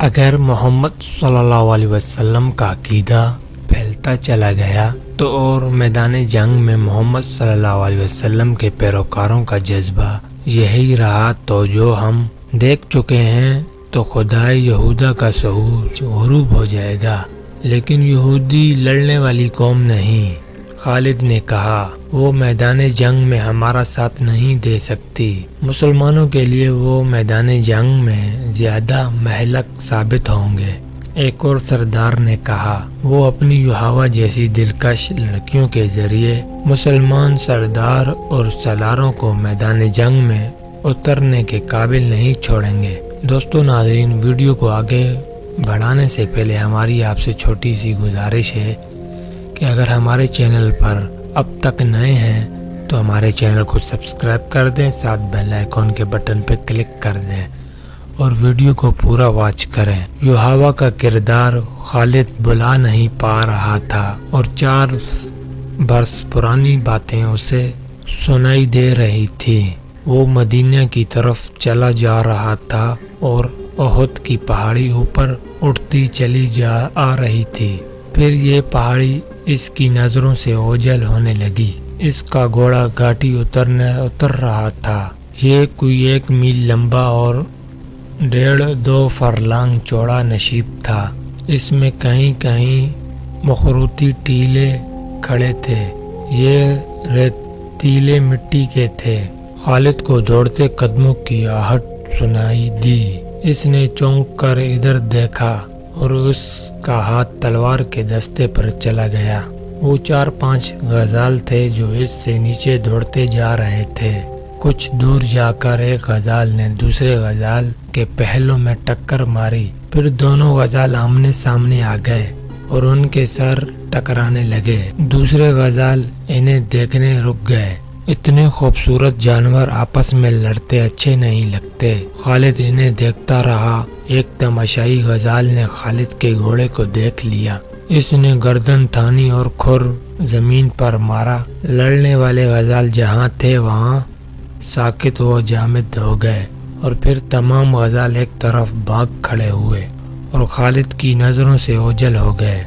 اگر محمد صلی اللہ علیہ وسلم کا عقیدہ پھیلتا چلا گیا تو اور میدان جنگ میں محمد صلی اللہ علیہ وسلم کے پیروکاروں کا جذبہ یہی رہا تو جو ہم دیکھ چکے ہیں تو خدائے یہودا کا شعور غروب ہو جائے گا، لیکن یہودی لڑنے والی قوم نہیں۔ خالد نے کہا وہ میدان جنگ میں ہمارا ساتھ نہیں دے سکتی، مسلمانوں کے لیے وہ میدان جنگ میں زیادہ مہلک ثابت ہوں گے۔ ایک اور سردار نے کہا وہ اپنی یوحوا جیسی دلکش لڑکیوں کے ذریعے مسلمان سردار اور سالاروں کو میدان جنگ میں اترنے کے قابل نہیں چھوڑیں گے۔ دوستو ناظرین، ویڈیو کو آگے بڑھانے سے پہلے ہماری آپ سے چھوٹی سی گزارش ہے کہ اگر ہمارے چینل پر اب تک نئے ہیں تو ہمارے چینل کو سبسکرائب کر دیں، ساتھ بیل آئیکن کے بٹن پہ کلک کر دیں اور ویڈیو کو پورا واچ کریں۔ یوحوا کا کردار خالد بھلا نہیں پا رہا تھا اور 4 برس پرانی باتیں اسے سنائی دے رہی تھی۔ وہ مدینہ کی طرف چلا جا رہا تھا اور احد کی پہاڑی اوپر اٹھتی چلی آ رہی تھی۔ پھر یہ پہاڑی اس کی نظروں سے اوجھل ہونے لگی۔ اس کا گھوڑا گھاٹی اتر رہا تھا۔ یہ کوئی 1 میل لمبا اور 1.5-2 فرلانگ چوڑا نشیب تھا۔ اس میں کہیں کہیں مخروطی ٹیلے کھڑے تھے، یہ ریتیلے مٹی کے تھے۔ خالد کو دوڑتے قدموں کی آہٹ سنائی دی۔ اس نے چونک کر ادھر دیکھا اور اس کا ہاتھ تلوار کے دستے پر چلا گیا۔ وہ 4-5 غزال تھے جو اس سے نیچے دوڑتے جا رہے تھے۔ کچھ دور جا کر ایک غزال نے دوسرے غزال کے پہلوں میں ٹکر ماری، پھر دونوں غزال آمنے سامنے آ گئے اور ان کے سر ٹکرانے لگے۔ دوسرے غزال انہیں دیکھنے رک گئے۔ اتنے خوبصورت جانور آپس میں لڑتے اچھے نہیں لگتے۔ خالد انہیں دیکھتا رہا۔ ایک تماشائی غزال نے خالد کے گھوڑے کو دیکھ لیا۔ اس نے گردن تھانی اور کھر زمین پر مارا۔ لڑنے والے غزال جہاں تھے وہاں ساکت و جامد ہو گئے اور پھر تمام غزال ایک طرف بھاگ کھڑے ہوئے اور خالد کی نظروں سے اوجھل ہو گئے۔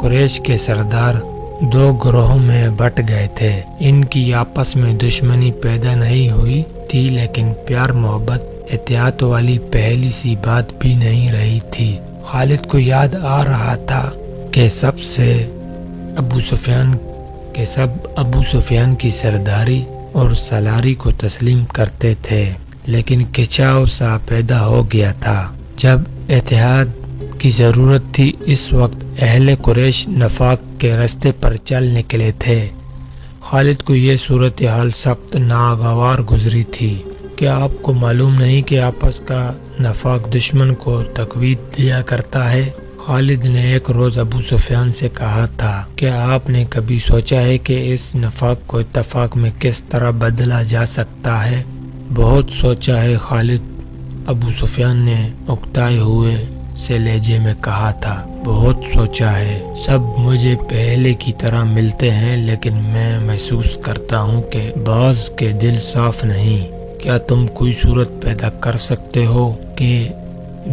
قریش کے سردار 2 گروہوں میں بٹ گئے تھے۔ ان کی آپس میں دشمنی پیدا نہیں ہوئی تھی، لیکن پیار محبت احتیاط والی پہلی سی بات بھی نہیں رہی تھی۔ خالد کو یاد آ رہا تھا کہ سب ابو سفیان کی سرداری اور سالاری کو تسلیم کرتے تھے، لیکن کھچاؤ سا پیدا ہو گیا تھا۔ جب اتحاد کی ضرورت تھی اس وقت اہل قریش نفاق کے راستے پر چل نکلے تھے۔ خالد کو یہ صورتحال سخت ناگوار گزری تھی۔ کیا آپ کو معلوم نہیں کہ آپس کا نفاق دشمن کو تقویت دیا کرتا ہے؟ خالد نے ایک روز ابو سفیان سے کہا تھا، کیا آپ نے کبھی سوچا ہے کہ اس نفاق کو اتفاق میں کس طرح بدلا جا سکتا ہے؟ بہت سوچا ہے خالد، ابو سفیان نے اکتائے ہوئے سے لہجے میں کہا تھا۔ بہت سوچا ہے۔ سب مجھے پہلے کی طرح ملتے ہیں، لیکن میں محسوس کرتا ہوں کہ بعض کے دل صاف نہیں۔ کیا تم کوئی صورت پیدا کر سکتے ہو کہ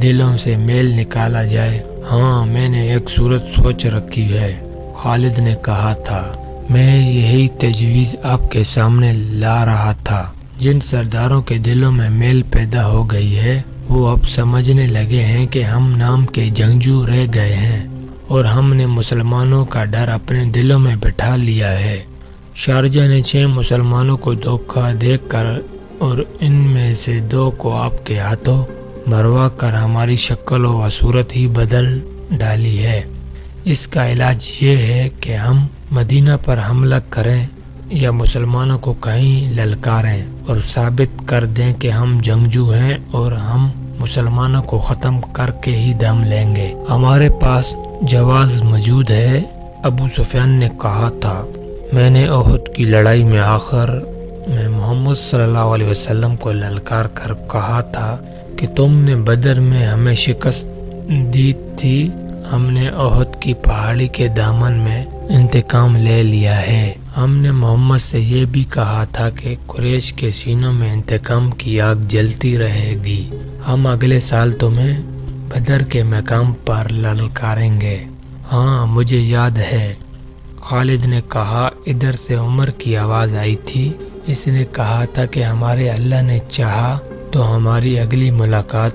دلوں سے میل نکالا جائے؟ ہاں، میں نے ایک صورت سوچ رکھی ہے، خالد نے کہا تھا۔ میں یہی تجویز آپ کے سامنے لا رہا تھا۔ جن سرداروں کے دلوں میں میل پیدا ہو گئی ہے وہ اب سمجھنے لگے ہیں کہ ہم نام کے جنگجو رہ گئے ہیں اور ہم نے مسلمانوں کا ڈر اپنے دلوں میں بٹھا لیا ہے۔ شارجہ نے 6 مسلمانوں کو دھوکہ دے کر اور ان میں سے 2 کو آپ کے ہاتھوں مروا کر ہماری شکل و صورت ہی بدل ڈالی ہے۔ اس کا علاج یہ ہے کہ ہم مدینہ پر حملہ کریں یا مسلمانوں کو کہیں للکاریں اور ثابت کر دیں کہ ہم جنگجو ہیں اور ہم مسلمانوں کو ختم کر کے ہی دم لیں گے۔ ہمارے پاس جواز موجود ہے، ابو سفیان نے کہا تھا۔ میں نے احد کی لڑائی میں آخر میں محمد صلی اللہ علیہ وسلم کو للکار کر کہا تھا کہ تم نے بدر میں ہمیں شکست دی تھی، ہم نے احد کی پہاڑی کے دامن میں انتقام لے لیا ہے۔ ہم نے محمد سے یہ بھی کہا تھا کہ قریش کے سینوں میں انتقام کی آگ جلتی رہے گی۔ ہم اگلے سال تمہیں بدر کے مقام پر للکاریں گے۔ ہاں مجھے یاد ہے، خالد نے کہا۔ ادھر سے عمر کی آواز آئی تھی۔ اس نے کہا تھا کہ ہمارے اللہ نے چاہا تو ہماری اگلی ملاقات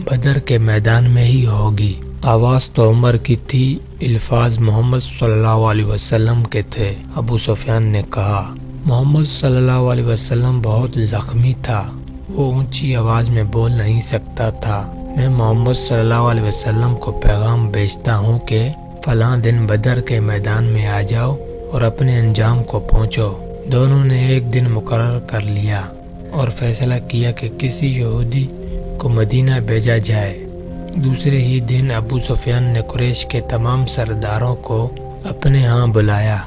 بدر کے میدان میں ہی ہوگی۔ آواز تو عمر کی تھی، الفاظ محمد صلی اللہ علیہ وسلم کے تھے۔ ابو سفیان نے کہا، محمد صلی اللہ علیہ وسلم بہت زخمی تھا، وہ اونچی آواز میں بول نہیں سکتا تھا۔ میں محمد صلی اللہ علیہ وسلم کو پیغام بھیجتا ہوں کہ فلاں دن بدر کے میدان میں آ جاؤ اور اپنے انجام کو پہنچو۔ دونوں نے ایک دن مقرر کر لیا اور فیصلہ کیا کہ کسی یہودی کو مدینہ بھیجا جائے۔ دوسرے ہی دن ابو سفیان نے قریش کے تمام سرداروں کو اپنے ہاں بلایا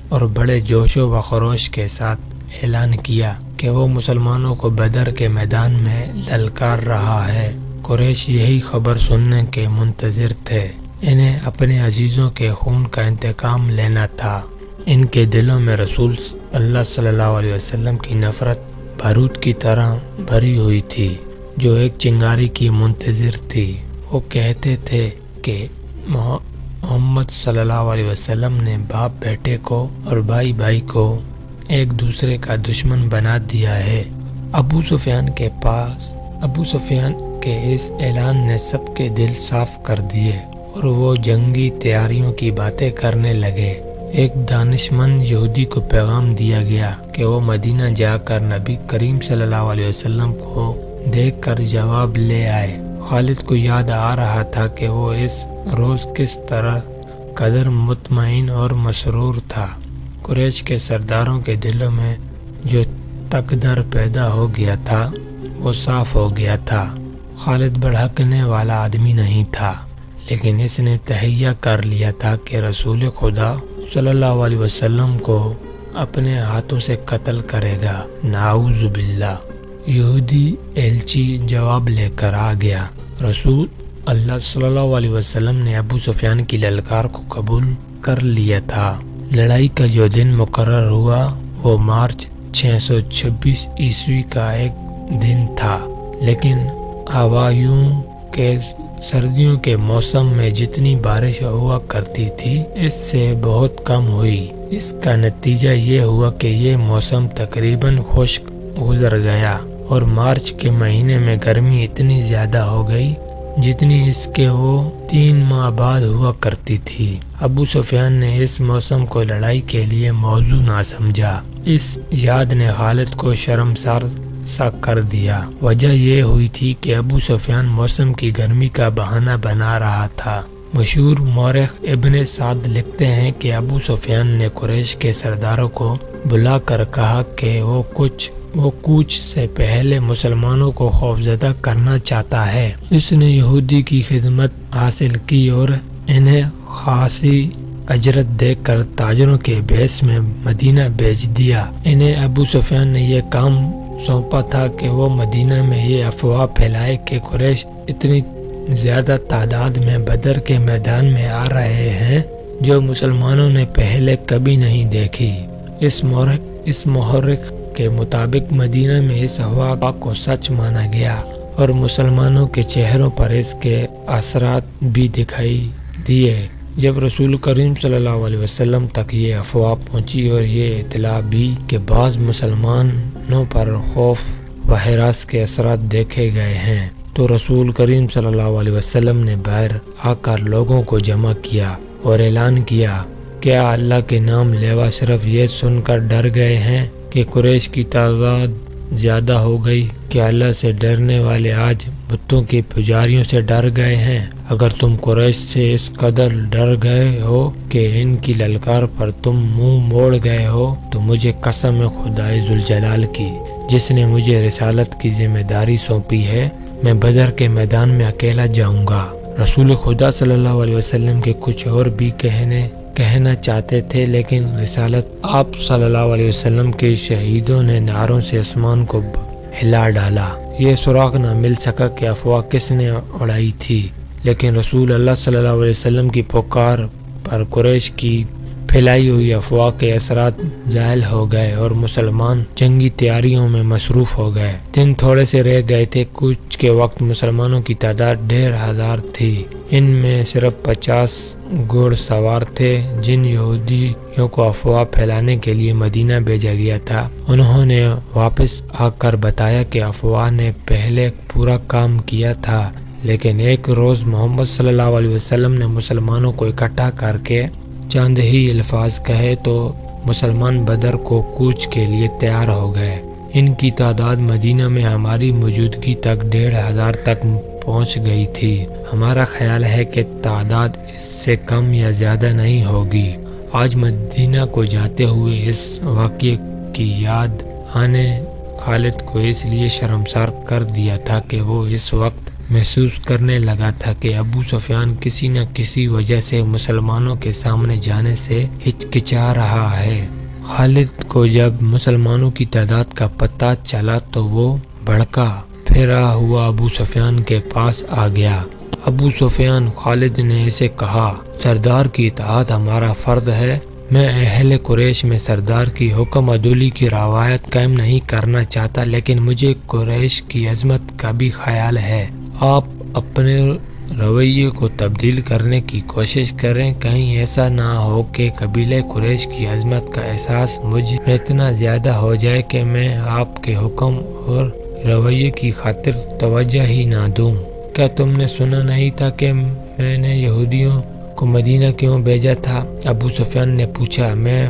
اور بڑے جوش و خروش کے ساتھ اعلان کیا کہ وہ مسلمانوں کو بدر کے میدان میں للکار رہا ہے۔ قریش یہی خبر سننے کے منتظر تھے۔ انہیں اپنے عزیزوں کے خون کا انتقام لینا تھا۔ ان کے دلوں میں رسول اللہ صلی اللہ علیہ وسلم کی نفرت بارود کی طرح بھری ہوئی تھی، جو ایک چنگاری کی منتظر تھی۔ وہ کہتے تھے کہ محمد صلی اللہ علیہ وسلم نے باپ بیٹے کو اور بھائی بھائی کو ایک دوسرے کا دشمن بنا دیا ہے۔ ابو سفیان کے اس اعلان نے سب کے دل صاف کر دیے اور وہ جنگی تیاریوں کی باتیں کرنے لگے۔ ایک دانشمند یہودی کو پیغام دیا گیا کہ وہ مدینہ جا کر نبی کریم صلی اللہ علیہ وسلم کو دیکھ کر جواب لے آئے۔ خالد کو یاد آ رہا تھا کہ وہ اس روز کس طرح قدر مطمئن اور مسرور تھا۔ قریش کے سرداروں کے دلوں میں جو تقدر پیدا ہو گیا تھا وہ صاف ہو گیا تھا۔ خالد بھڑکنے والا آدمی نہیں تھا، لیکن اس نے تہیہ کر لیا تھا کہ رسول خدا صلی اللہ علیہ وسلم کو اپنے ہاتھوں سے قتل کرے گا۔ نعوذ باللہ۔ یہودی ایلچی جواب لے کر آ گیا۔ رسول اللہ صلی اللہ علیہ وسلم نے ابو سفیان کی للکار کو قبول کر لیا تھا۔ لڑائی کا جو دن مقرر ہوا وہ مارچ 626 عیسوی کا ایک دن تھا، لیکن ہواؤں کے سردیوں کے موسم میں جتنی بارش ہوا کرتی تھی اس سے بہت کم ہوئی۔ اس کا نتیجہ یہ ہوا کہ یہ موسم تقریباً خشک گزر گیا اور مارچ کے مہینے میں گرمی اتنی زیادہ ہو گئی جتنی اس کے وہ 3 ماہ بعد ہوا کرتی تھی۔ ابو سفیان نے اس موسم کو لڑائی کے لیے موزوں نہ سمجھا۔ اس یاد نے خالد کو شرمسار سا کر دیا۔ وجہ یہ ہوئی تھی کہ ابو سفیان موسم کی گرمی کا بہانہ بنا رہا تھا۔ مشہور مورخ ابن سعد لکھتے ہیں کہ ابو سفیان نے قریش کے سرداروں کو بلا کر کہا کہ وہ کوچ سے پہلے مسلمانوں کو خوفزدہ کرنا چاہتا ہے۔ اس نے یہودی کی خدمت حاصل کی اور انہیں خاصی اجرت دے کر تاجروں کے بیس میں مدینہ بھیج دیا۔ انہیں ابو سفیان نے یہ کام سونپا تھا کہ وہ مدینہ میں یہ افواہ پھیلائے کہ قریش اتنی زیادہ تعداد میں بدر کے میدان میں آ رہے ہیں جو مسلمانوں نے پہلے کبھی نہیں دیکھی۔ اس محرک کے مطابق مدینہ میں اس افواہ کو سچ مانا گیا اور مسلمانوں کے چہروں پر اس کے اثرات بھی دکھائی دیے۔ جب رسول کریم صلی اللہ علیہ وسلم تک یہ افواہ پہنچی اور یہ اطلاع بھی کہ بعض مسلمانوں پر خوف و ہراس کے اثرات دیکھے گئے ہیں، تو رسول کریم صلی اللہ علیہ وسلم نے باہر آ کر لوگوں کو جمع کیا اور اعلان کیا، کیا اللہ کے نام لیوا صرف یہ سن کر ڈر گئے ہیں کہ قریش کی تعداد زیادہ ہو گئی؟ کیا اللہ سے ڈرنے والے آج بتوں کی پجاریوں سے ڈر گئے ہیں؟ اگر تم قریش سے اس قدر ڈر گئے ہو کہ ان کی للکار پر تم منہ موڑ گئے ہو تو مجھے قسم ہے خدائے ذوالجلال کی جس نے مجھے رسالت کی ذمہ داری سونپی ہے، میں بدر کے میدان میں اکیلا جاؤں گا۔ رسول خدا صلی اللہ علیہ وسلم کے کچھ اور بھی کہنا چاہتے تھے، لیکن رسالت آپ صلی اللہ علیہ وسلم کے شہیدوں نے نعروں سے آسمان کو ہلا ڈالا۔ یہ سراغ نہ مل سکا کہ افواہ کس نے اڑائی تھی، لیکن رسول اللہ صلی اللہ علیہ وسلم کی پکار پر قریش کی پھیلائی ہوئی افواہ کے اثرات زائل ہو گئے اور مسلمان جنگی تیاریوں میں مصروف ہو گئے۔ دن تھوڑے سے رہ گئے تھے۔ کوچ کے وقت مسلمانوں کی تعداد 1500 تھی۔ ان میں صرف 50 گھوڑ سوار تھے جن یہودیوں کو افواہ پھیلانے کے لیے مدینہ بھیجا گیا تھا۔ انہوں نے واپس آ کر بتایا کہ افواہ نے پہلے پورا کام کیا تھا، لیکن ایک روز محمد صلی اللہ علیہ وسلم نے مسلمانوں کو اکٹھا کر کے چند ہی الفاظ کہے تو مسلمان بدر کو کوچ کے لیے تیار ہو گئے۔ ان کی تعداد مدینہ میں ہماری موجودگی تک 1500 تک پہنچ گئی تھی۔ ہمارا خیال ہے کہ تعداد اس سے کم یا زیادہ نہیں ہوگی۔ آج مدینہ کو جاتے ہوئے اس واقعے کی یاد آنے خالد کو اس لیے شرمسار کر دیا تھا کہ وہ اس وقت محسوس کرنے لگا تھا کہ ابو سفیان کسی نہ کسی وجہ سے مسلمانوں کے سامنے جانے سے ہچکچا رہا ہے۔ خالد کو جب مسلمانوں کی تعداد کا پتہ چلا تو وہ بھڑکا پھرا ہوا ابو سفیان کے پاس آ گیا۔ ابو سفیان، خالد نے اسے کہا، سردار کی اطاعت ہمارا فرض ہے۔ میں اہل قریش میں سردار کی حکم عدولی کی روایت قائم نہیں کرنا چاہتا، لیکن مجھے قریش کی عظمت کا بھی خیال ہے۔ آپ اپنے رویے کو تبدیل کرنے کی کوشش کریں، کہیں ایسا نہ ہو کہ قبیلہ قریش کی عظمت کا احساس مجھ میں اتنا زیادہ ہو جائے کہ میں آپ کے حکم اور رویے کی خاطر توجہ ہی نہ دوں۔ کیا تم نے سنا نہیں تھا کہ میں نے یہودیوں کو مدینہ کیوں بھیجا تھا؟ ابو سفیان نے پوچھا۔ میں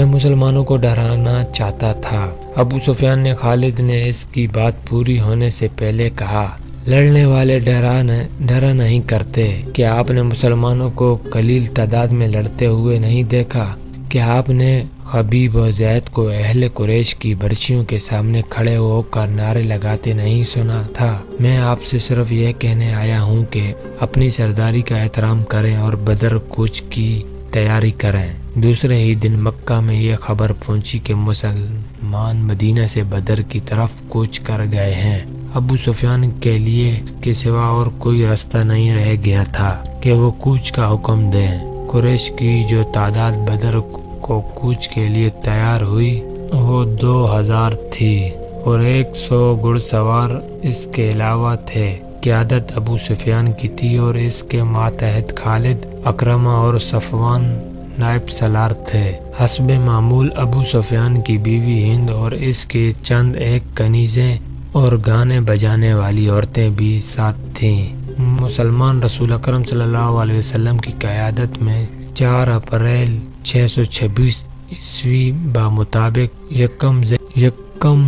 مسلمانوں کو ڈرانا چاہتا تھا۔ ابو سفیان نے خالد نے اس کی بات پوری ہونے سے پہلے کہا، لڑنے والے ڈرا نہیں کرتے۔ کیا آپ نے مسلمانوں کو قلیل تعداد میں لڑتے ہوئے نہیں دیکھا؟ کیا آپ نے خبیب و زید کو اہل قریش کی برچیوں کے سامنے کھڑے ہو کر نعرے لگاتے نہیں سنا تھا؟ میں آپ سے صرف یہ کہنے آیا ہوں کہ اپنی سرداری کا احترام کریں اور بدر کوچ کی تیاری کریں۔ دوسرے ہی دن مکہ میں یہ خبر پہنچی کہ مسلمان مدینہ سے بدر کی طرف کوچ کر گئے ہیں۔ ابو سفیان کے لیے اس کے سوا اور کوئی راستہ نہیں رہ گیا تھا کہ وہ کوچ کا حکم دیں۔ قریش کی جو تعداد بدر کو کوچ کے لیے تیار ہوئی وہ 2000 تھی اور 100 گھڑ سوار اس کے علاوہ تھے۔ قیادت ابو سفیان کی تھی اور اس کے ماتحت خالد، اکرمہ اور صفوان نائب سالار تھے۔ حسب معمول ابو سفیان کی بیوی ہند اور اس کے چند ایک کنیزیں اور گانے بجانے والی عورتیں بھی ساتھ تھیں۔ مسلمان رسول اکرم صلی اللہ علیہ وسلم کی قیادت میں 4 اپریل 626 عیسوی بمطابق یکم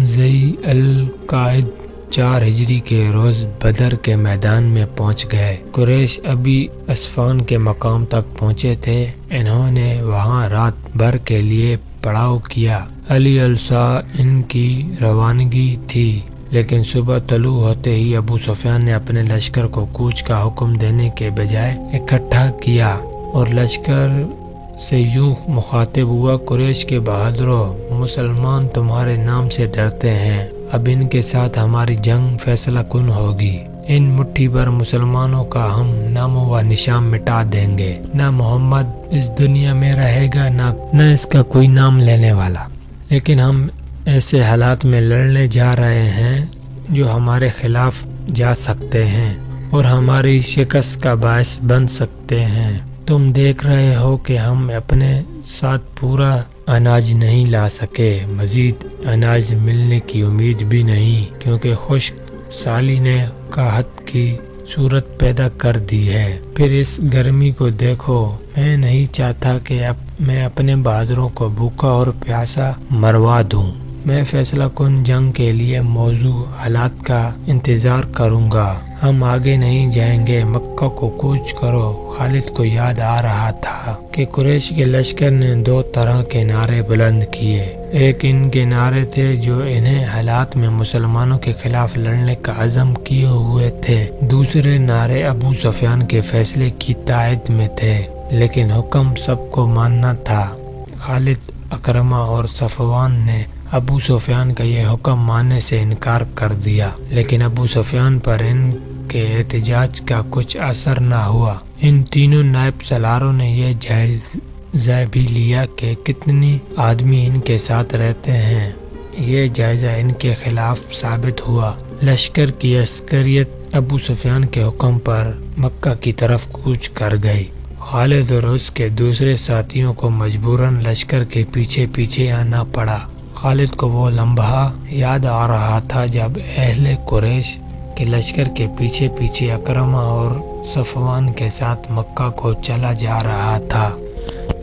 ذی القعدہ 4 ہجری کے روز بدر کے میدان میں پہنچ گئے۔ قریش ابھی اسفان کے مقام تک پہنچے تھے۔ انہوں نے وہاں رات بھر کے لیے پڑاؤ کیا۔ علی الصاع ان کی روانگی تھی، لیکن صبح طلوع ہوتے ہی ابو سفیان نے اپنے لشکر کو کوچ کا حکم دینے کے بجائے اکٹھا کیا اور لشکر سے یوں مخاطب ہوا، قریش کے بہادروں، مسلمان تمہارے نام سے ڈرتے ہیں۔ اب ان کے ساتھ ہماری جنگ فیصلہ کن ہوگی۔ ان مٹھی بھر مسلمانوں کا ہم نام و نشان مٹا دیں گے۔ نہ محمد اس دنیا میں رہے گا، نہ اس کا کوئی نام لینے والا۔ لیکن ہم ایسے حالات میں لڑنے جا رہے ہیں جو ہمارے خلاف جا سکتے ہیں اور ہماری شکست کا باعث بن سکتے ہیں۔ تم دیکھ رہے ہو کہ ہم اپنے ساتھ پورا اناج نہیں لا سکے، مزید اناج ملنے کی امید بھی نہیں، کیونکہ خشک سالی نے قحط کی صورت پیدا کر دی ہے۔ پھر اس گرمی کو دیکھو۔ میں نہیں چاہتا کہ میں اپنے بہادروں کو بھوکا اور پیاسا مروا دوں۔ میں فیصلہ کن جنگ کے لیے موزوں حالات کا انتظار کروں گا۔ ہم آگے نہیں جائیں گے، مکہ کو کوچ کرو۔ خالد کو یاد آ رہا تھا کہ قریش کے لشکر نے 2 طرح کے نعرے بلند کیے۔ ایک ان کے نعرے تھے جو انہیں حالات میں مسلمانوں کے خلاف لڑنے کا عزم کیے ہوئے تھے۔ دوسرے نعرے ابو سفیان کے فیصلے کی تائید میں تھے، لیکن حکم سب کو ماننا تھا۔ خالد، اکرمہ اور صفوان نے ابو سفیان کا یہ حکم ماننے سے انکار کر دیا، لیکن ابو سفیان پر ان کے احتجاج کا کچھ اثر نہ ہوا۔ ان تینوں نائب سالاروں نے یہ جائزہ بھی لیا کہ کتنی آدمی ان کے ساتھ رہتے ہیں۔ یہ جائزہ ان کے خلاف ثابت ہوا۔ لشکر کی عسکریت ابو سفیان کے حکم پر مکہ کی طرف کوچ کر گئی۔ خالد اور اس کے دوسرے ساتھیوں کو مجبوراً لشکر کے پیچھے پیچھے آنا پڑا۔ خالد کو وہ لمحہ یاد آ رہا تھا جب اہل قریش کے لشکر کے پیچھے پیچھے اکرمہ اور صفوان کے ساتھ مکہ کو چلا جا رہا تھا۔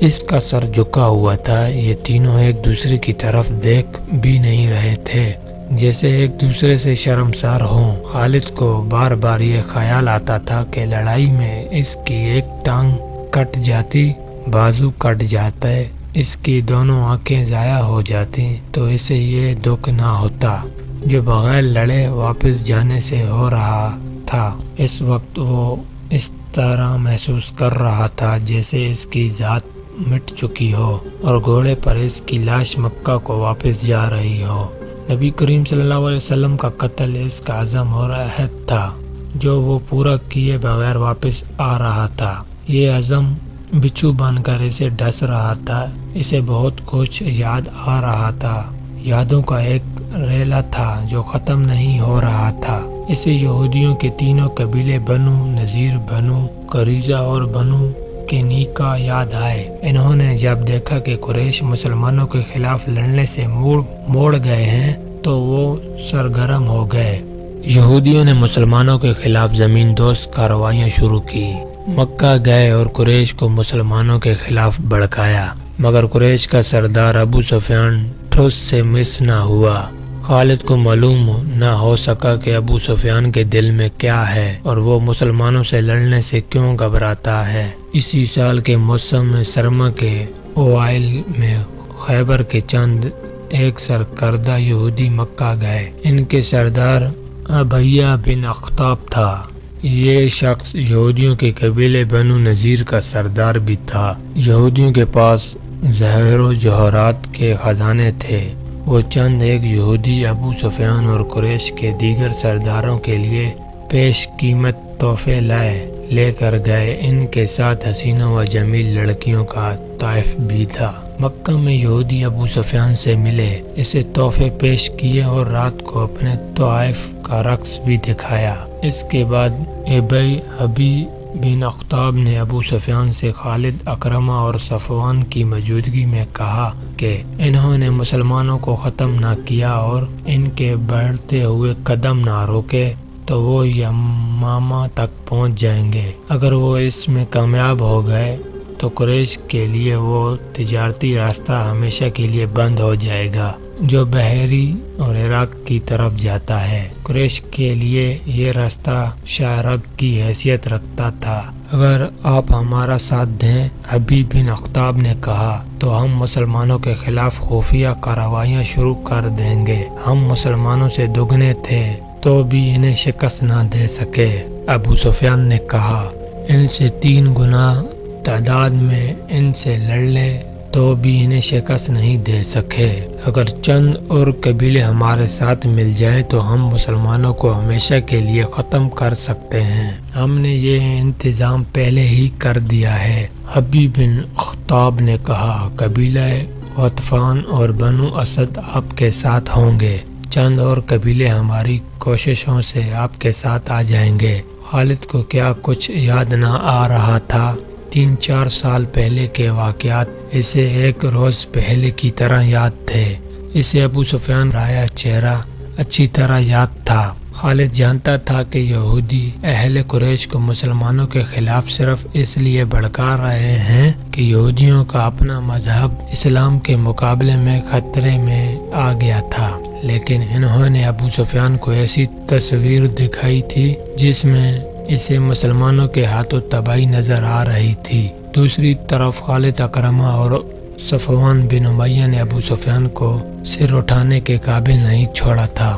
اس کا سر جھکا ہوا تھا۔ یہ تینوں ایک دوسرے کی طرف دیکھ بھی نہیں رہے تھے، جیسے ایک دوسرے سے شرمسار ہوں۔ خالد کو بار بار یہ خیال آتا تھا کہ لڑائی میں اس کی ایک ٹانگ کٹ جاتی، بازو کٹ جاتا ہے، اس کی دونوں آنکھیں ضائع ہو جاتی تو اسے یہ دکھ نہ ہوتا جو بغیر لڑے واپس جانے سے ہو رہا تھا۔ اس وقت وہ اس طرح محسوس کر رہا تھا جیسے اس کی ذات مٹ چکی ہو اور گھوڑے پر اس کی لاش مکہ کو واپس جا رہی ہو۔ نبی کریم صلی اللہ علیہ وسلم کا قتل اس کا عزم اور عہد تھا جو وہ پورا کیے بغیر واپس آ رہا تھا۔ یہ عزم بچھو بن کر اسے ڈس رہا تھا۔ اسے بہت کچھ یاد آ رہا تھا، یادوں کا ایک ریلا تھا جو ختم نہیں ہو رہا تھا۔ اسے یہودیوں کے تینوں قبیلے بنو نذیر، بنو قریظہ اور بنو کنیکا یاد آئے۔ انہوں نے جب دیکھا کہ قریش مسلمانوں کے خلاف لڑنے سے موڑ گئے ہیں تو وہ سرگرم ہو گئے۔ یہودیوں نے مسلمانوں کے خلاف زمین دوست کارروائیاں شروع کی، مکہ گئے اور قریش کو مسلمانوں کے خلاف بھڑکایا، مگر قریش کا سردار ابو سفیان ٹھوس سے مس نہ ہوا۔ خالد کو معلوم نہ ہو سکا کہ ابو سفیان کے دل میں کیا ہے اور وہ مسلمانوں سے لڑنے سے کیوں گھبراتا ہے۔ اسی سال کے موسم سرما کے اوائل میں خیبر کے چند ایک سرکردہ یہودی مکہ گئے۔ ان کے سردار ابیہ بن اخطاب تھا۔ یہ شخص یہودیوں کے قبیلے بنو نذیر کا سردار بھی تھا۔ یہودیوں کے پاس زہر و جوہرات کے خزانے تھے۔ وہ چند ایک یہودی ابو سفیان اور قریش کے دیگر سرداروں کے لیے پیش قیمت تحفے لے کر گئے۔ ان کے ساتھ حسینوں و جمیل لڑکیوں کا طائف بھی تھا۔ مکہ میں یہودی ابو سفیان سے ملے، اسے تحفے پیش کیے اور رات کو اپنے طائف کا رقص بھی دکھایا۔ اس کے بعد ابی بن اخطاب نے ابو سفیان سے خالد، اکرمہ اور صفوان کی موجودگی میں کہا کہ انہوں نے مسلمانوں کو ختم نہ کیا اور ان کے بڑھتے ہوئے قدم نہ روکے تو وہ یمامہ تک پہنچ جائیں گے۔ اگر وہ اس میں کامیاب ہو گئے تو قریش کے لیے وہ تجارتی راستہ ہمیشہ کے لیے بند ہو جائے گا جو بحری اور عراق کی طرف جاتا ہے۔ قریش کے لیے یہ راستہ شاہراہ کی حیثیت رکھتا تھا۔ اگر آپ ہمارا ساتھ دیں، ابی بن اخطاب نے کہا، تو ہم مسلمانوں کے خلاف خفیہ کارروائیاں شروع کر دیں گے۔ ہم مسلمانوں سے دگنے تھے تو بھی انہیں شکست نہ دے سکے۔ ابو سفیان نے کہا، ان سے 3 گنا تعداد میں ان سے لڑ لیں تو بھی انہیں شکست نہیں دے سکے۔ اگر چند اور قبیلے ہمارے ساتھ مل جائیں تو ہم مسلمانوں کو ہمیشہ کے لیے ختم کر سکتے ہیں۔ ہم نے یہ انتظام پہلے ہی کر دیا ہے۔ ابی بن اخطاب نے کہا، قبیلہ غطفان اور بنو اسد آپ کے ساتھ ہوں گے، چند اور قبیلے ہماری کوششوں سے آپ کے ساتھ آ جائیں گے۔ خالد کو کیا کچھ یاد نہ آ رہا تھا۔ 3-4 سال پہلے کے واقعات اسے ایک روز پہلے کی طرح یاد تھے۔ اسے ابو سفیان رایا چہرہ اچھی طرح یاد تھا۔ خالد جانتا تھا کہ یہودی اہل قریش کو مسلمانوں کے خلاف صرف اس لیے بھڑکا رہے ہیں کہ یہودیوں کا اپنا مذہب اسلام کے مقابلے میں خطرے میں آ گیا تھا، لیکن انہوں نے ابو سفیان کو ایسی تصویر دکھائی تھی جس میں اسے مسلمانوں کے ہاتھوں تباہی نظر آ رہی تھی۔ دوسری طرف خالد، اکرمہ اور صفوان بن امیہ نے ابو سفیان کو سر اٹھانے کے قابل نہیں چھوڑا تھا۔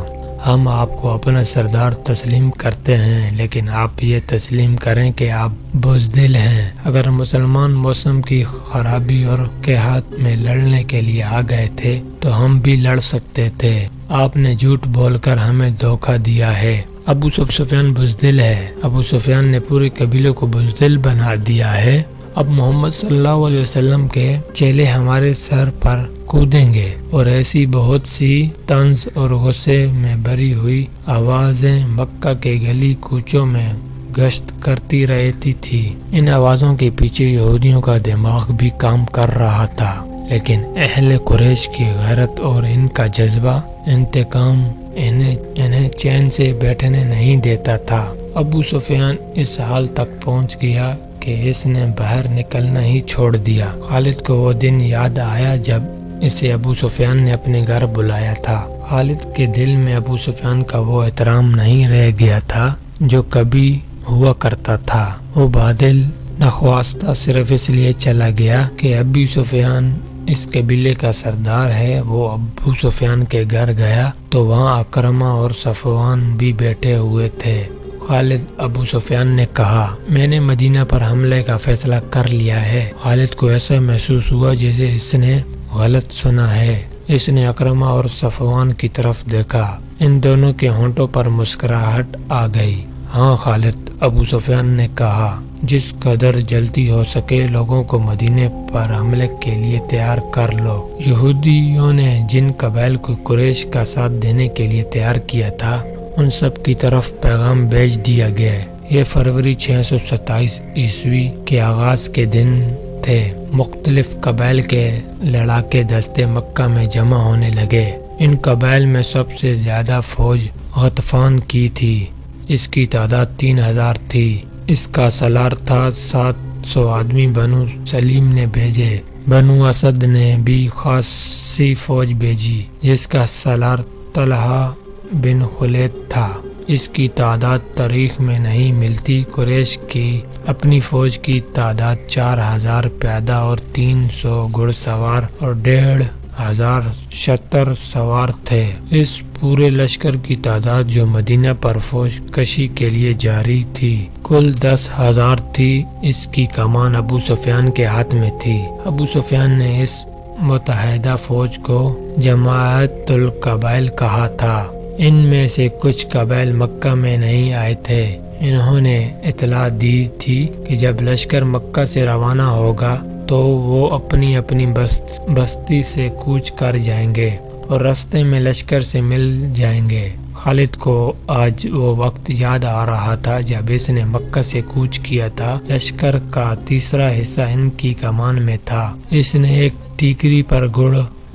ہم آپ کو اپنا سردار تسلیم کرتے ہیں، لیکن آپ یہ تسلیم کریں کہ آپ بزدل ہیں۔ اگر مسلمان موسم کی خرابی اور قحط میں لڑنے کے لیے آ گئے تھے تو ہم بھی لڑ سکتے تھے۔ آپ نے جھوٹ بول کر ہمیں دھوکہ دیا ہے۔ ابو سفیان بزدل ہے۔ ابو سفیان نے پورے قبیلے کو بزدل بنا دیا ہے۔ اب محمد صلی اللہ علیہ وسلم کے چیلے ہمارے سر پر کودیں گے۔ اور ایسی بہت سی طنز اور غصے میں بھری ہوئی آوازیں مکہ کے گلی کوچوں میں گشت کرتی رہتی تھی۔ ان آوازوں کے پیچھے یہودیوں کا دماغ بھی کام کر رہا تھا، لیکن اہل قریش کی غیرت اور ان کا جذبہ انتقام انہیں چین سے بیٹھنے نہیں دیتا تھا۔ ابو سفیان اس حال تک پہنچ گیا کہ اس نے باہر نکلنا ہی چھوڑ دیا۔ خالد کو وہ دن یاد آیا جب اسے ابو سفیان نے اپنے گھر بلایا تھا۔ خالد کے دل میں ابو سفیان کا وہ احترام نہیں رہ گیا تھا جو کبھی ہوا کرتا تھا۔ وہ بادل نخواستہ صرف اس لیے چلا گیا کہ ابو سفیان اس قبیلے کا سردار ہے۔ وہ ابو سفیان کے گھر گیا تو وہاں اکرمہ اور صفوان بھی بیٹھے ہوئے تھے۔ خالد ابو سفیان نے کہا، میں نے مدینہ پر حملے کا فیصلہ کر لیا ہے۔ خالد کو ایسا محسوس ہوا جیسے اس نے غلط سنا ہے۔ اس نے اکرمہ اور صفوان کی طرف دیکھا۔ ان دونوں کے ہونٹوں پر مسکراہٹ آ گئی۔ ہاں خالد، ابو سفیان نے کہا، جس قدر جلدی ہو سکے لوگوں کو مدینے پر حملے کے لیے تیار کر لو۔ یہودیوں نے جن قبائل کو قریش کا ساتھ دینے کے لیے تیار کیا تھا ان سب کی طرف پیغام بھیج دیا گیا۔ یہ فروری 627 عیسوی کے آغاز کے دن تھے۔ مختلف قبائل کے لڑاکے دستے مکہ میں جمع ہونے لگے۔ ان قبائل میں سب سے زیادہ فوج غطفان کی تھی۔ اس کی تعداد 3000 تھی۔ اس کا سالار تھا 700 آدمی بنو سلیم نے بھیجے۔ بنو اسد نے بھی خاصی فوج بھیجی جس کا سالار طلحہ بن خلید تھا۔ اس کی تعداد تاریخ میں نہیں ملتی۔ قریش کی اپنی فوج کی تعداد 4000 پیادہ اور 300 گھڑ سوار اور 1500 شتر سوار تھے۔ اس پورے لشکر کی تعداد جو مدینہ پر فوج کشی کے لیے جاری تھی کل 10,000 تھی۔ اس کی کمان ابو سفیان کے ہاتھ میں تھی۔ ابو سفیان نے اس متحدہ فوج کو جماعت القبائل کہا تھا۔ ان میں سے کچھ قبائل مکہ میں نہیں آئے تھے۔ انہوں نے اطلاع دی تھی کہ جب لشکر مکہ سے روانہ ہوگا تو وہ اپنی اپنی بستی سے کوچ کر جائیں گے اور راستے میں لشکر سے مل جائیں گے۔ خالد کو آج وہ وقت یاد آ رہا تھا جب اس نے مکہ سے کوچ کیا تھا۔ لشکر کا تیسرا حصہ ان کی کمان میں تھا۔ اس نے ایک ٹیکری پر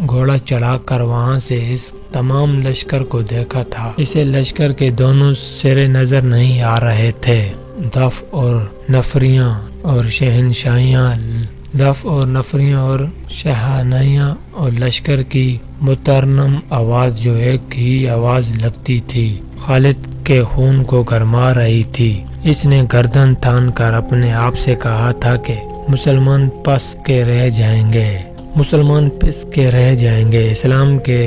گھوڑا چڑھا کر وہاں سے اس تمام لشکر کو دیکھا تھا۔ اسے لشکر کے دونوں سرے نظر نہیں آ رہے تھے۔ دف اور نفریاں اور شاہنائیاں اور لشکر کی مترنم آواز جو ایک ہی آواز لگتی تھی خالد کے خون کو گرما رہی تھی۔ اس نے گردن تھان کر اپنے آپ سے کہا تھا کہ مسلمان پس کے رہ جائیں گے، اسلام کے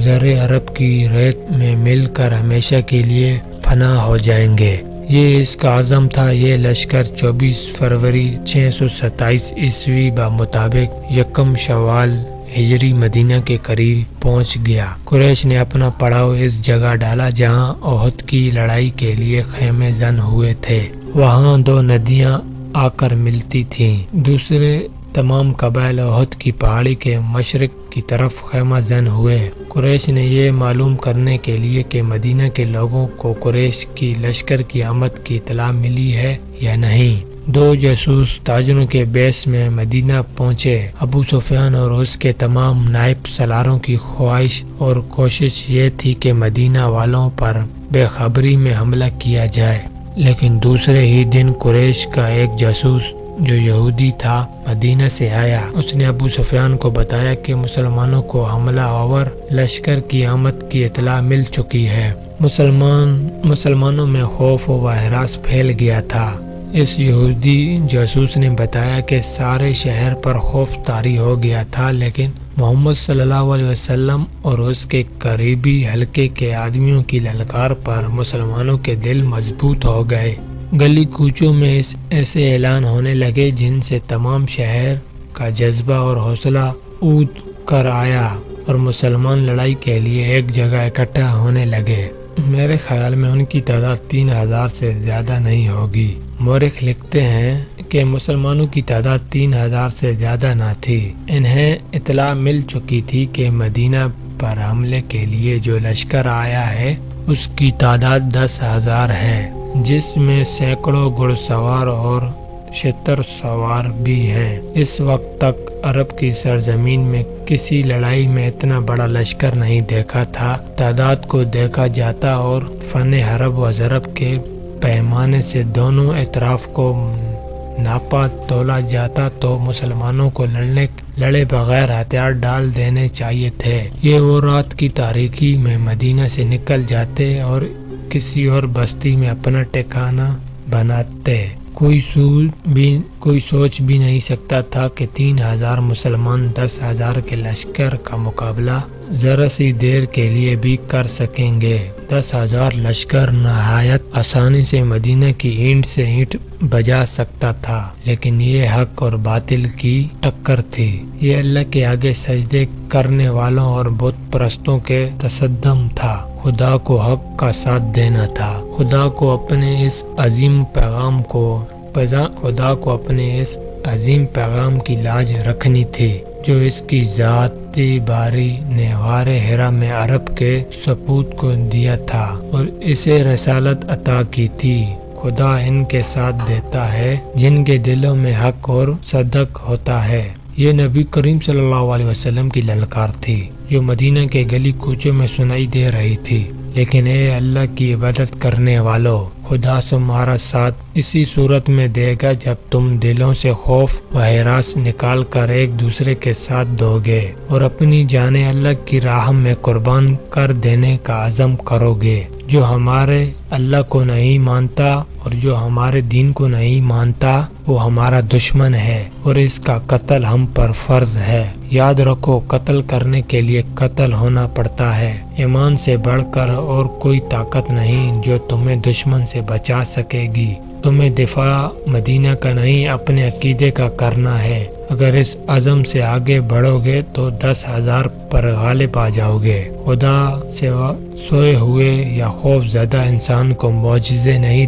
زر عرب کی ریت میں مل کر ہمیشہ کے لیے فنا ہو جائیں گے۔ یہ اس کا عزم تھا۔ یہ لشکر 24 فروری 627 عیسوی بمطابق 1 شوال ہجری مدینہ کے قریب پہنچ گیا۔ قریش نے اپنا پڑاؤ اس جگہ ڈالا جہاں احد کی لڑائی کے لیے خیمے زن ہوئے تھے۔ وہاں 2 ندیاں آ کر ملتی تھیں۔ دوسرے تمام قبائل احد کی پہاڑی کے مشرق کی طرف خیمہ زن ہوئے۔ قریش نے یہ معلوم کرنے کے لیے کہ مدینہ کے لوگوں کو قریش کی لشکر کی آمد کی اطلاع ملی ہے یا نہیں، 2 جاسوس تاجروں کے بیس میں مدینہ پہنچے۔ ابو سفیان اور اس کے تمام نائب سالاروں کی خواہش اور کوشش یہ تھی کہ مدینہ والوں پر بے خبری میں حملہ کیا جائے، لیکن دوسرے ہی دن قریش کا ایک جاسوس جو یہودی تھا مدینہ سے آیا۔ اس نے ابو سفیان کو بتایا کہ مسلمانوں کو حملہ آور لشکر کی آمد کی اطلاع مل چکی ہے۔ مسلمانوں میں خوف و ہراس پھیل گیا تھا۔ اس یہودی جاسوس نے بتایا کہ سارے شہر پر خوف طاری ہو گیا تھا، لیکن محمد صلی اللہ علیہ وسلم اور اس کے قریبی حلقے کے آدمیوں کی للکار پر مسلمانوں کے دل مضبوط ہو گئے۔ گلی کوچوں میں ایسے اعلان ہونے لگے جن سے تمام شہر کا جذبہ اور حوصلہ اونچ کر آیا اور مسلمان لڑائی کے لیے ایک جگہ اکٹھا ہونے لگے۔ میرے خیال میں ان کی تعداد 3000 سے زیادہ نہیں ہوگی۔ مورخ لکھتے ہیں کہ مسلمانوں کی تعداد 3000 سے زیادہ نہ تھی۔ انہیں اطلاع مل چکی تھی کہ مدینہ پر حملے کے لیے جو لشکر آیا ہے اس کی تعداد 10,000 ہے، جس میں سینکڑوں گھڑ سوار اور شتر سوار بھی ہیں۔ اس وقت تک عرب کی سرزمین میں کسی لڑائی میں اتنا بڑا لشکر نہیں دیکھا تھا۔ تعداد کو دیکھا جاتا اور فن حرب و ضرب کے پیمانے سے دونوں اطراف کو ناپا تولا جاتا تو مسلمانوں کو لڑے بغیر ہتھیار ڈال دینے چاہیے تھے۔ یہ وہ رات کی تاریکی میں مدینہ سے نکل جاتے اور کسی اور بستی میں اپنا ٹھکانہ بناتے۔ کوئی سوچ بھی نہیں سکتا تھا کہ 3000 مسلمان 10,000 کے لشکر کا مقابلہ ذرا سی دیر کے لیے بھی کر سکیں گے۔ 10,000 لشکر نہایت آسانی سے مدینہ کی اینٹ سے اینٹ بجا سکتا تھا، لیکن یہ حق اور باطل کی ٹکر تھی۔ یہ اللہ کے آگے سجدے کرنے والوں اور بت پرستوں کے تصدم تھا۔ خدا کو حق کا ساتھ دینا تھا۔ خدا کو اپنے اس عظیم پیغام کی لاج رکھنی تھی جو اس کی ذاتی باری نے غار حرا میں عرب کے سپوت کو دیا تھا اور اسے رسالت عطا کی تھی۔ خدا ان کے ساتھ دیتا ہے جن کے دلوں میں حق اور صدق ہوتا ہے۔ یہ نبی کریم صلی اللہ علیہ وسلم کی للکار تھی جو مدینہ کے گلی کوچوں میں سنائی دے رہی تھی۔ لیکن اے اللہ کی عبادت کرنے والو، خدا تمہارا ساتھ اسی صورت میں دے گا جب تم دلوں سے خوف و ہراس نکال کر ایک دوسرے کے ساتھ دو گے اور اپنی جانیں اللہ کی راہ میں قربان کر دینے کا عزم کرو گے۔ جو ہمارے اللہ کو نہیں مانتا اور جو ہمارے دین کو نہیں مانتا وہ ہمارا دشمن ہے اور اس کا قتل ہم پر فرض ہے۔ یاد رکھو، قتل کرنے کے لیے قتل ہونا پڑتا ہے۔ ایمان سے بڑھ کر اور کوئی طاقت نہیں جو تمہیں دشمن سے بچا سکے گی۔ تمہیں دفاع مدینہ کا نہیں اپنے عقیدے کا کرنا ہے۔ اگر اس عزم سے آگے بڑھو گے تو 10,000 پر غالب آ جاؤ گے۔ خدا سے سوئے ہوئے یا خوف زدہ انسان کو معجزے نہیں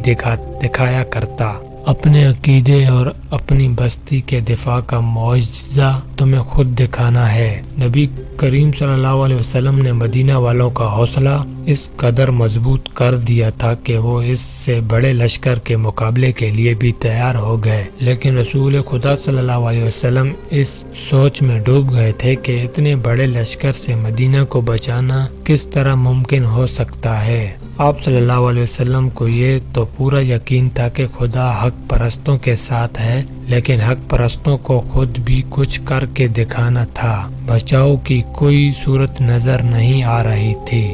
دکھایا کرتا۔ اپنے عقیدے اور اپنی بستی کے دفاع کا معجزہ تمہیں خود دکھانا ہے۔ نبی کریم صلی اللہ علیہ وسلم نے مدینہ والوں کا حوصلہ اس قدر مضبوط کر دیا تھا کہ وہ اس سے بڑے لشکر کے مقابلے کے لیے بھی تیار ہو گئے، لیکن رسول خدا صلی اللہ علیہ وسلم اس سوچ میں ڈوب گئے تھے کہ اتنے بڑے لشکر سے مدینہ کو بچانا کس طرح ممکن ہو سکتا ہے۔ آپ صلی اللہ علیہ وسلم کو یہ تو پورا یقین تھا کہ خدا حق پرستوں کے ساتھ ہے، لیکن حق پرستوں کو خود بھی کچھ کر کے دکھانا تھا۔ بچاؤ کی کوئی صورت نظر نہیں آ رہی تھی۔